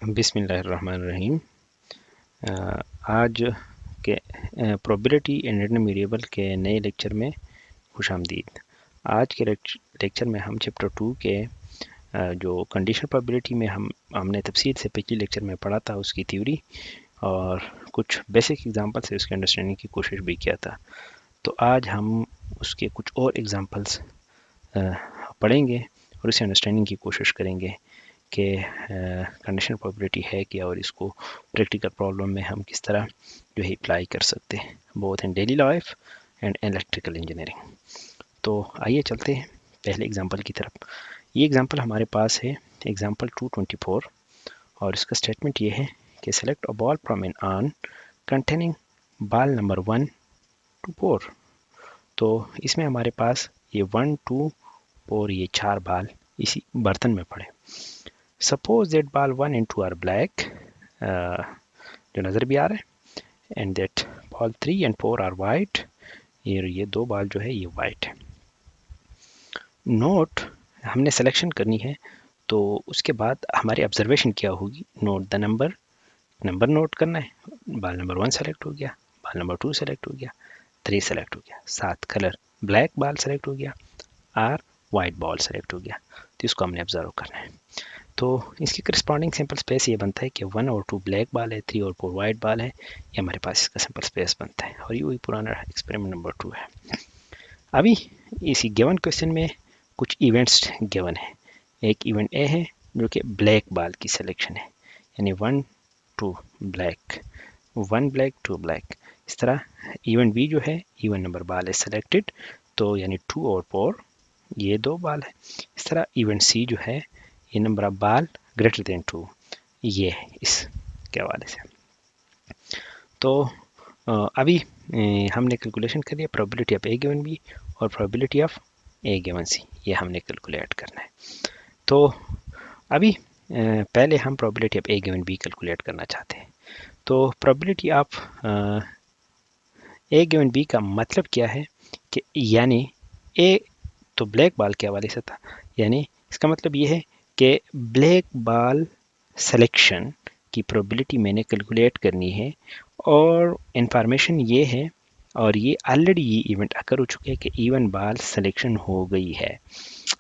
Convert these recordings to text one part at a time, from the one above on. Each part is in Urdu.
بسم اللہ الرحمن الرحیم۔ آج کے پروبیبلٹی اینڈ ریڈنگ ویریبل کے نئے لیکچر میں خوش آمدید۔ آج کے لیکچر میں ہم چیپٹر 2 کے جو کنڈیشنل پروبیبلٹی میں ہم نے تفصیل سے پچھلی لیکچر میں پڑھا تھا اس کی تھیوری اور کچھ بیسک ایگزامپل سے اس کے انڈرسٹینڈنگ کی کوشش بھی کیا تھا۔ تو آج ہم اس کے کچھ اور ایگزامپلس پڑھیں گے اور اسے انڈرسٹینڈنگ کی کوشش کریں گے کہ کنڈیشنل پروبیبلٹی ہے کیا اور اس کو پریکٹیکل پرابلم میں ہم کس طرح جو ہے اپلائی کر سکتے ہیں، both in daily life and electrical engineering. تو آئیے چلتے ہیں پہلے ایگزامپل کی طرف۔ یہ ایگزامپل ہمارے پاس ہے ایگزامپل 224 اور اس کا اسٹیٹمنٹ یہ ہے کہ select a ball from an on containing ball number 1 to 4۔ تو اس میں ہمارے پاس یہ 1 2 4 یہ 4 بال اسی برتن میں پڑے۔ Suppose that ball 1 and 2 are black، جو نظر بھی آ رہا ہے، and that ball 3 and 4 are white، یہ دو بال جو ہے یہ وائٹ ہے۔ نوٹ ہم نے سلیکشن کرنی ہے تو اس کے بعد ہماری آبزرویشن کیا ہوگی، نوٹ دا نمبر نوٹ کرنا ہے۔ بال نمبر 1 سلیکٹ ہو گیا، بال نمبر 2 سلیکٹ ہو گیا، 3 سلیکٹ ہو گیا، 7 کلر بلیک بال سلیکٹ ہو گیا اور وائٹ بال سلیکٹ ہو گیا، تو اس کو ہم نے آبزرو کرنا ہے۔ تو اس کی کرسپونڈنگ سمپل اسپیس یہ بنتا ہے کہ 1 اور 2 بلیک بال ہے، 3 اور 4 وائٹ بال ہے، یہ ہمارے پاس اس کا سمپل اسپیس بنتا ہے، اور یہ وہی پرانا ایکسپیریمنٹ نمبر 2 ہے۔ ابھی اسی گیون کویسچن میں کچھ ایونٹس گیون ہے۔ ایک ایونٹ اے ہے جو کہ بلیک بال کی سلیکشن ہے، یعنی 1 2 بلیک، 1 بلیک 2 بلیک۔ اس طرح ایونٹ بی جو ہے ایون نمبر بال ہے سلیکٹڈ، تو یعنی 2 اور 4 یہ 2 بال ہے۔ اس طرح ایونٹ سی جو ہے یہ number of ball greater than 2، یہ ہے اس کے حوالے سے۔ تو ابھی ہم نے کیلکولیشن کر دیا probability of A given B اور probability of A given C, یہ ہم نے کیلکولیٹ کرنا ہے۔ تو ابھی پہلے ہم probability of A given be calculate کرنا چاہتے ہیں۔ تو probability of A given be کا مطلب کیا ہے کہ یعنی اے تو بلیک بال کے حوالے سے تھا، یعنی اس کا مطلب یہ ہے کہ بلیک بال سلیکشن کی پروبیبلٹی میں نے کیلکولیٹ کرنی ہے، اور انفارمیشن یہ ہے، اور یہ آلریڈی یہ ایونٹ اکر ہو چکے کہ ایون بال سلیکشن ہو گئی ہے،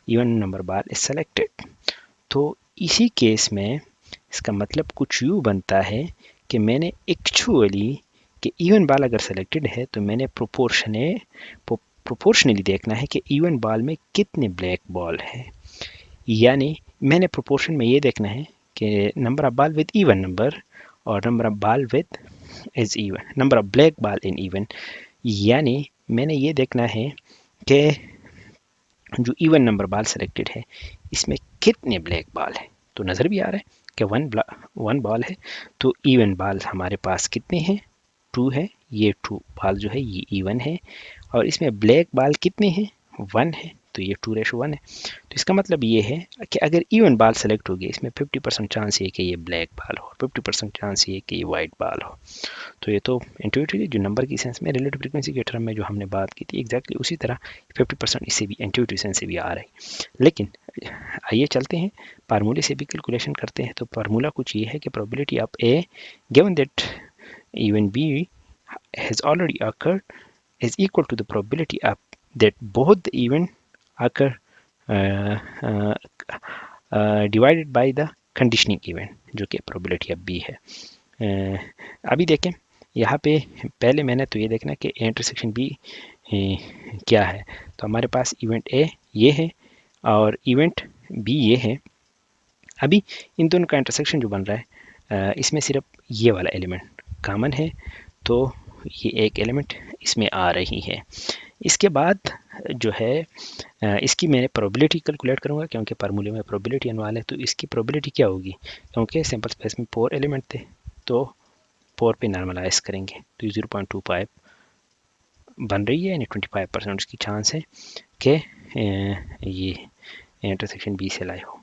even number ball is selected. تو اسی کیس میں اس کا مطلب کچھ یوں بنتا ہے کہ میں نے ایکچولی کہ ایون بال اگر سلیکٹڈ ہے تو میں نے پروپورشنلی دیکھنا ہے کہ ایون بال میں کتنے بلیک بال ہے، یعنی میں نے پروپورشن میں یہ دیکھنا ہے کہ number of ball with even number اور number of ball with is even, number of black ball in even, یعنی میں نے یہ دیکھنا ہے کہ جو ایون نمبر بال سلیکٹڈ ہے اس میں کتنے بلیک بال ہے۔ تو نظر بھی آ رہا ہے کہ 1 بال ہے، تو ایون بال ہمارے پاس کتنے ہیں، 2 ہے، یہ 2 بال جو ہے یہ ایون ہے، اور اس میں بلیک بال کتنے ہیں، 1 ہے، تو یہ 2:1 ہے۔ تو اس کا مطلب یہ ہے کہ اگر ایون بال سلیکٹ ہو گیا اس میں 50% چانس یہ کہ یہ بلیک بال ہو، 50% چانس یہ کہ یہ وائٹ بال ہو۔ تو یہ تو انٹویٹیولی جو نمبر کی سینس میں ریلیٹیو فریکوینسی کے ٹرم میں جو ہم نے بات کی تھی ایگزیکٹلی اسی طرح 50% اس سے بھی انٹویٹیو سینس سے بھی آ رہی۔ لیکن آئیے چلتے ہیں فارمولے سے بھی کیلکولیشن کرتے ہیں۔ تو فارمولا کچھ یہ ہے کہ probability of A given that event B has already occurred is equal to the probability of that both the event occur divided by the conditioning event، جو کہ probability of B ہے۔ ابھی دیکھیں یہاں پہ پہلے میں نے تو یہ دیکھنا کہ انٹرسیکشن بی کیا ہے، تو ہمارے پاس ایونٹ اے یہ ہے اور ایونٹ بی یہ ہے۔ ابھی ان دونوں کا انٹرسیکشن جو بن رہا ہے اس میں صرف یہ والا ایلیمنٹ کامن ہے، تو یہ ایک ایلیمنٹ اس میں آ رہی ہے۔ اس کے بعد جو ہے اس کی میں پروبیبلٹی کیلکولیٹ کروں گا، کیونکہ فارمولے میں پروبیبلٹی انوالو ہے، تو اس کی پروبیبلٹی کیا ہوگی، کیونکہ سمپل اسپیس میں 4 ایلیمنٹ تھے تو 4 پہ نارملائز کریں گے، تو یہ 0.25 بن رہی ہے، یعنی 25% اس کی چانس ہے کہ یہ انٹرسیکشن بی سے لائے ہو۔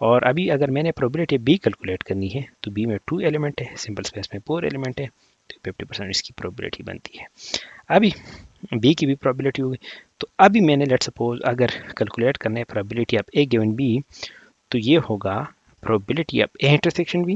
اور ابھی اگر میں نے پروبیبلٹی بی کیلکولیٹ کرنی ہے تو بی میں 2 ایلیمنٹ ہے، سمپل اسپیس میں 4 ایلیمنٹ ہے، تو 50% اس کی پروبیبلٹی بنتی ہے۔ ابھی بی کی بھی پروبیبلٹی ہوگی، تو ابھی میں نے لیٹ سپوز اگر کیلکولیٹ کرنا ہے probability of A given be, تو یہ ہوگا probability of A intersection B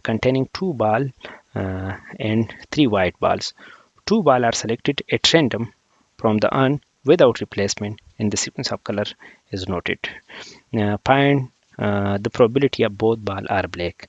containing 2 ball and 3 white balls. 2 balls are selected at random from the urn without replacement and the sequence of color is noted. Find the probability of both ball are black.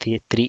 3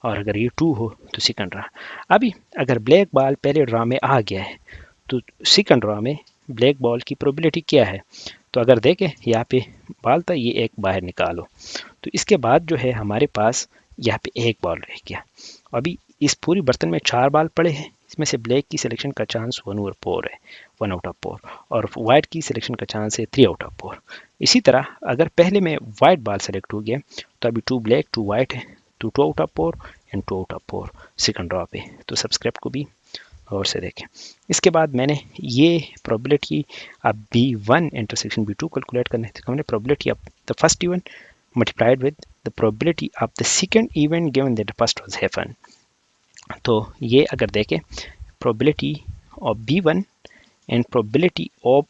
اور اگر یہ 2 ہو تو سیکنڈ را. ابھی اگر بلیک بال پہلے ڈرا میں آ گیا ہے تو سیکنڈ ڈرا میں بلیک بال کی پروبیلٹی کیا ہے؟ تو اگر دیکھیں یہاں پہ بال تھا، یہ ایک باہر نکالو، تو اس کے بعد جو ہے ہمارے پاس یہاں پہ ایک بال رہ گیا. ابھی اس پوری برتن میں 4 بال پڑے ہیں، اس میں سے بلیک کی سلیکشن کا چانس 1/4 ہے، 1 آؤٹ آف 4، اور وائٹ کی سلیکشن کا چانس ہے 3 آؤٹ آف 4. اسی طرح اگر پہلے میں وائٹ بال سلیکٹ ہو گیا تو ابھی 2 بلیک 2 وائٹ ہے، تو 2 out of 4 and 2 out of 4 second draw پہ. تو سبسکرائب کو بھی غور سے دیکھیں. اس کے بعد میں نے یہ پرابلٹی اب B1 انٹرسیکشن B2 کیلکولیٹ کرنے تھے. ہم نے probability of the first event multiplied with the probability of the second event given that first was happen. تو یہ اگر دیکھیں probability of B1 and probability of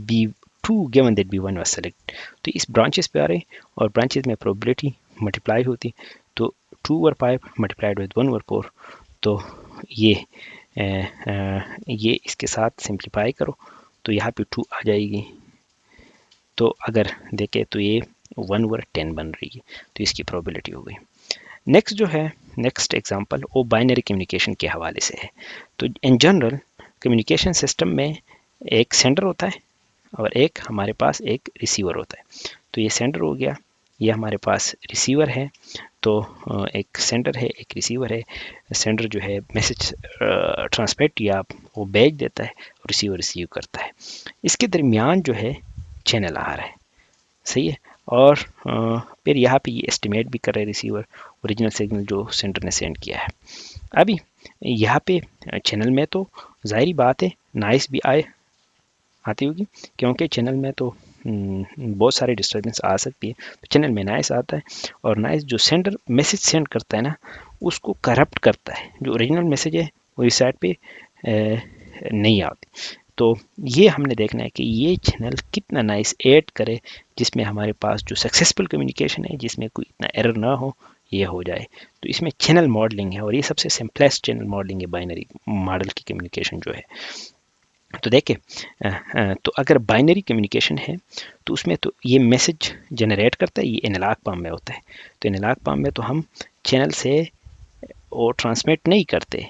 B2 given that B1 was selected. تو اس برانچز پہ آ رہے ہیں اور برانچز میں probability ملٹیپلائی ہوتی، تو 2/5 ملٹیپلائڈ ود 1/4. تو یہ اس کے ساتھ سمپلیفائی کرو تو یہاں پہ 2 آ جائے گی. تو اگر دیکھیں تو یہ 1/10 بن رہی ہے، تو اس کی probability ہو گئی. نیکسٹ جو ہے نیکسٹ ایگزامپل وہ بائنری کمیونیکیشن کے حوالے سے ہے. تو ان جنرل کمیونیکیشن سسٹم میں ایک سینڈر ہوتا ہے اور ایک ہمارے پاس ایک ریسیور ہوتا ہے. تو یہ سینڈر ہو گیا، یہ ہمارے پاس ریسیور ہے. تو ایک سینڈر ہے ایک ریسیور ہے. سینڈر جو ہے میسج ٹرانسمیٹ یا وہ بھیج دیتا ہے، اور ریسیور ریسیو کرتا ہے. اس کے درمیان جو ہے چینل آ رہا ہے، صحیح ہے. اور پھر یہاں پہ یہ اسٹیمیٹ بھی کر رہے ریسیور اوریجنل سگنل جو سینڈر نے سینڈ کیا ہے. ابھی یہاں پہ چینل میں تو ظاہری بات ہے نائس بھی آتی ہوگی، کیونکہ چینل میں تو بہت سارے ڈسٹربنس آ سکتی ہے. تو چینل میں نائس آتا ہے، اور نائس جو سینڈر میسج سینڈ کرتا ہے نا اس کو کرپٹ کرتا ہے. جو اوریجنل میسج ہے وہ اس سائڈ پہ نہیں آتی. تو یہ ہم نے دیکھنا ہے کہ یہ چینل کتنا نائس ایڈ کرے جس میں ہمارے پاس جو سکسیسفل کمیونیکیشن ہے، جس میں کوئی اتنا ایرر نہ ہو، یہ ہو جائے. تو اس میں چینل ماڈلنگ ہے، اور یہ سب سے سمپلیسٹ چینل ماڈلنگ ہے بائنری ماڈل کی کمیونیکیشن جو ہے. تو دیکھیں تو اگر بائنری کمیونیکیشن ہے تو اس میں تو یہ میسج جنریٹ کرتا ہے، یہ انالاگ فارم میں ہوتا ہے. تو انالاگ فارم میں تو ہم چینل سے وہ ٹرانسمٹ نہیں کرتے،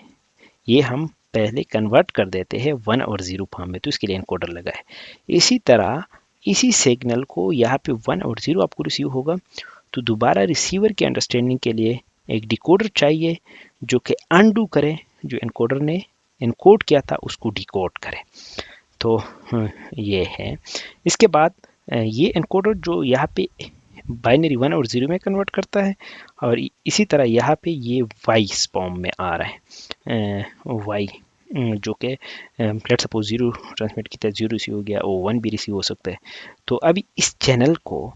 یہ ہم پہلے کنورٹ کر دیتے ہیں 1 اور 0 فارم میں. تو اس کے لیے انکوڈر لگا ہے. اسی طرح اسی سگنل کو یہاں پہ 1 اور 0 آپ کو ریسیو ہوگا، تو دوبارہ ریسیور کے انڈرسٹینڈنگ کے لیے ایک ڈیکوڈر چاہیے جو کہ انڈو کرے جو انکوڈر نے انکوڈ کیا تھا اس کو ڈیکوڈ کرے. تو یہ ہے. اس کے بعد یہ انکوڈر جو یہاں پہ بائنری 1 اور 0 میں کنورٹ کرتا ہے، اور اسی طرح یہاں پہ یہ وائی فارم میں آ رہا ہے. وائی جو کہ لیٹ سپوز 0 ٹرانسمٹ کیا 0 ریسیو ہو گیا، وہ 1 بھی ریسیو ہو سکتا ہے. تو ابھی اس چینل کو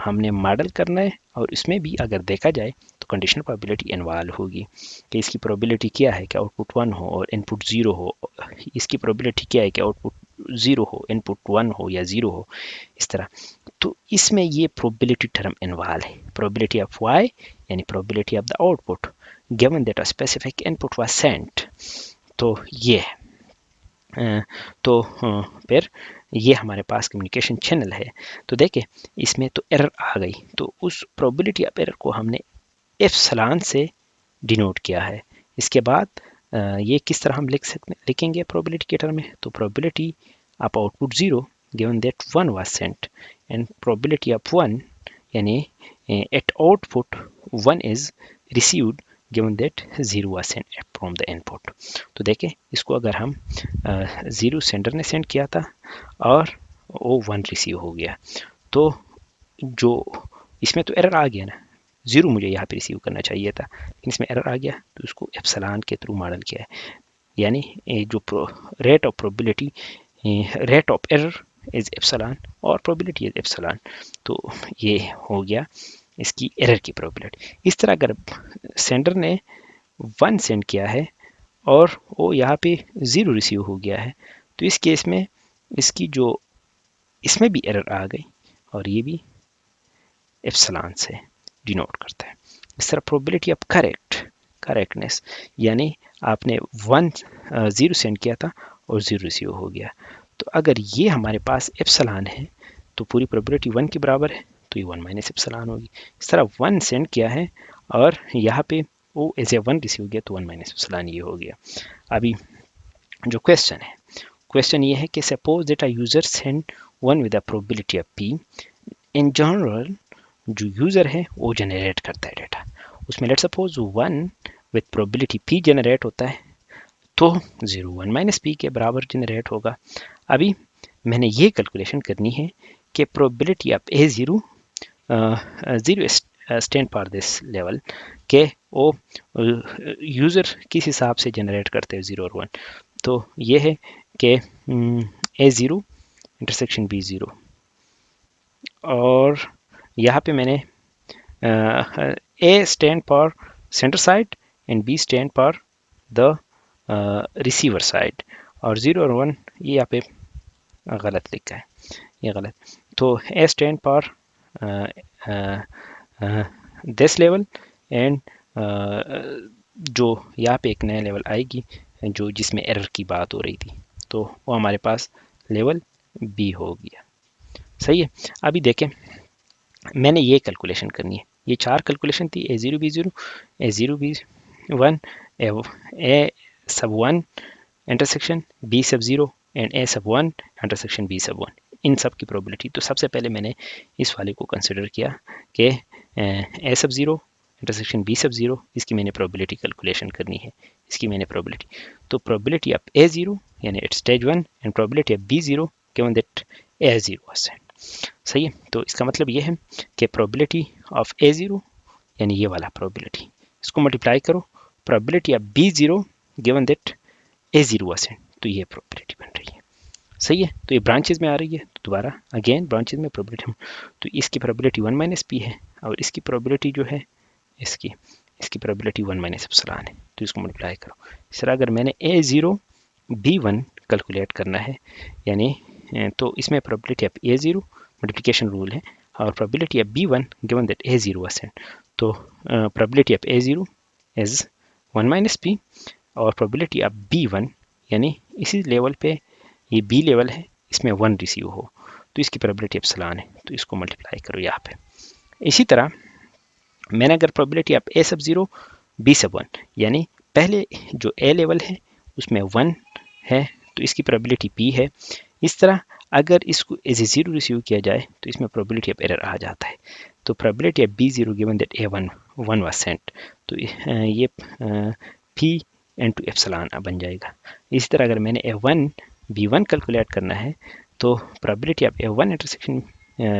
ہم نے ماڈل کرنا ہے، اور اس میں بھی اگر دیکھا جائے تو کنڈیشنل پرابیلٹی انوالو ہوگی کہ اس کی پرابیلٹی کیا ہے کہ آؤٹ پٹ 1 ہو اور ان پٹ 0 ہو. اس کی پرابیلٹی کیا ہے کہ آؤٹ پٹ 0 ہو ان پٹ 1 ہو یا 0 ہو، اس طرح. تو اس میں یہ پرابیلٹی ٹرم انوالو ہے. پرابیلٹی آف وائی یعنی probability of the output given that a specific input was sent. تو یہ تو پھر یہ ہمارے پاس کمیونیکیشن چینل ہے. تو دیکھیں اس میں تو ایرر آ گئی، تو اس پرابیلٹی آف ایرر کو ہم نے ایپسلان سے ڈینوٹ کیا ہے. اس کے بعد یہ کس طرح ہم لکھیں گے پرابیلٹی کے ٹرم میں؟ تو probability of output 0 given that 1 was sent and probability of 1 یعنی at output 1 is received given that 0 was sent from the input. تو دیکھیں اس کو اگر ہم 0 سینڈر نے سینڈ کیا تھا اور وہ 1 ریسیو ہو گیا، تو جو اس میں تو ایرر آ گیا نا، 0 مجھے یہاں پہ ریسیو کرنا چاہیے تھا لیکن اس میں ایرر آ گیا، تو اس کو ایپسلان کے تھرو ماڈل کیا ہے. یعنی جو rate of probability rate of error is epsilon اور پروبیلٹی از ایپسلان. تو یہ ہو گیا اس کی ایرر کی پروبیلٹی. اس طرح اگر سینڈر نے 1 سینڈ کیا ہے اور وہ یہاں پہ 0 ریسیو ہو گیا ہے، تو اس کیس میں اس کی جو اس میں بھی ایرر آ گئی اور یہ بھی ایپسلان سے ڈینوٹ کرتا ہے. اس طرح پروبیلٹی آف کریکٹنیس یعنی آپ نے 0 سینڈ کیا تھا اور 0 ریسیو ہو گیا، تو اگر یہ ہمارے پاس ایپسلان ہے تو پوری پروبیلٹی 1 کے برابر ہے، تو یہ 1 مائنس ایپسلان ہوگی. اس طرح 1 سینڈ کیا ہے اور یہاں پہ وہ ایز اے 1 ریسیو کیا تو 1 مائنس اپسلان یہ ہو گیا. ابھی جو کویشچن ہے، کویشچن یہ ہے کہ suppose that a user send 1 with a probability of P. In general جو یوزر ہے وہ جنریٹ کرتا ہے ڈیٹا، اس میں let suppose 1 with probability P generate ہوتا ہے تو 0 1 مائنس پی کے برابر جنریٹ ہوگا. ابھی میں نے یہ کیلکولیشن کرنی ہے کہ probability of a 0 0 stand for this level کہ وہ یوزر کس حساب سے جنریٹ کرتے ہیں 0 اور 1. تو یہ ہے کہ اے 0 انٹرسیکشن بی 0، اور یہاں پہ میں نے A stand for sender side and B stand for the receiver side, اور 0 اور 1 یہ یہاں پہ غلط لکھا ہے، یہ غلط. تو A stand for this level and جو یہاں پہ ایک نیا لیول آئے گی جو جس میں ایرر کی بات ہو رہی تھی، تو وہ ہمارے پاس لیول بی ہو گیا. صحیح ہے. ابھی دیکھیں میں نے یہ کیلکولیشن کرنی ہے، یہ 4 کیلکولیشن تھی، A 0 B 0 A 0 B 1 A sub 1 intersection B sub 0 and A sub 1 intersection B sub 1، ان سب کی پروبیلٹی. تو سب سے پہلے میں نے اس والے کو کنسیڈر کیا کہ اے سب 0 انٹرسیکشن بی سب 0، اس کی میں نے پروبیلٹی کیلکولیشن کرنی ہے، اس کی میں نے پروبیلٹی. تو پروبیلٹی آف اے 0 یعنی at stage 1 and probability of B 0 given that A 0 ہے. صحیح ہے. تو اس کا مطلب یہ ہے کہ پروبیلٹی آف اے 0 یعنی یہ والا پروبیلٹی، اس کو ملٹیپلائی کرو پروبیلٹی of B 0 given that A 0 تو یہ پروبیلٹی بن رہی ہے. صحیح ہے. تو یہ برانچز میں آ رہی ہے، تو دوبارہ اگین برانچز میں پروبیلٹی، تو اس کی پروبیلٹی 1 مائنس پی ہے، اور اس کی پروبیلٹی جو ہے اس کی پروبیلٹی 1 مائنس اپسلان ہے. تو اس کو ملٹیپلائی کرو. اس طرح اگر میں نے اے 0 بی 1 کیلکولیٹ کرنا ہے، یعنی تو اس میں پروبیلٹی آف اے 0 ملٹیپلیکیشن رول ہے، اور پروبیلٹی of B 1 given that A 0 تو probability of a 0 is 1 minus پی، اور پروبیلٹی آف بی 1 یعنی اسی لیول پہ یہ بی لیول ہے، اس میں 1 ریسیو ہو تو اس کی پروبیلٹی اپسلان ہے. تو اس کو ملٹیپلائی کرو یہاں پہ. اسی طرح میں نے اگر پروبیلٹی of a sub 0 be sub 1 یعنی پہلے جو اے لیول ہے اس میں 1 ہے تو اس کی پروبیلٹی پی ہے. اس طرح اگر اس کو ایز اے 0 ریسیو کیا جائے تو اس میں پروبیلٹی آف ایرر آ جاتا ہے. تو probability of B 0 given that A 1 was sent، تو یہ پی انٹو ایپسلان بن جائے گا. اسی طرح اگر میں نے اے 1 بی 1 کیلکولیٹ کرنا ہے تو probability of A 1 intersection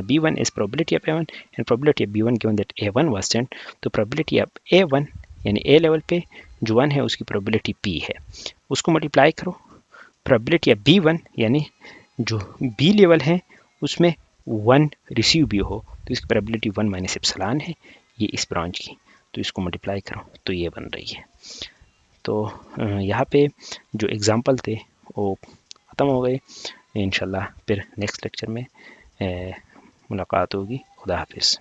B 1 is probability of A 1 and probability of B 1 given that A 1 was sent. تو پروبیلٹی آف اے 1 یعنی اے لیول پہ جو 1 ہے اس کی پروبیلٹی پی ہے، اس کو ملٹیپلائی کرو پروبیلٹی آف بی 1 یعنی جو بی لیول ہے اس میں 1 ریسیو بھی ہو تو اس کی پروبیلٹی 1 مائنس اپسلان ہے یہ اس برانچ کی. تو اس کو ملٹیپلائی کرو تو یہ بن رہی ہے. تو یہاں پہ جو ایگزامپل تھے وہ ختم ہو گئے. انشاءاللہ پھر نیکسٹ لیکچر میں ملاقات ہوگی. خدا حافظ.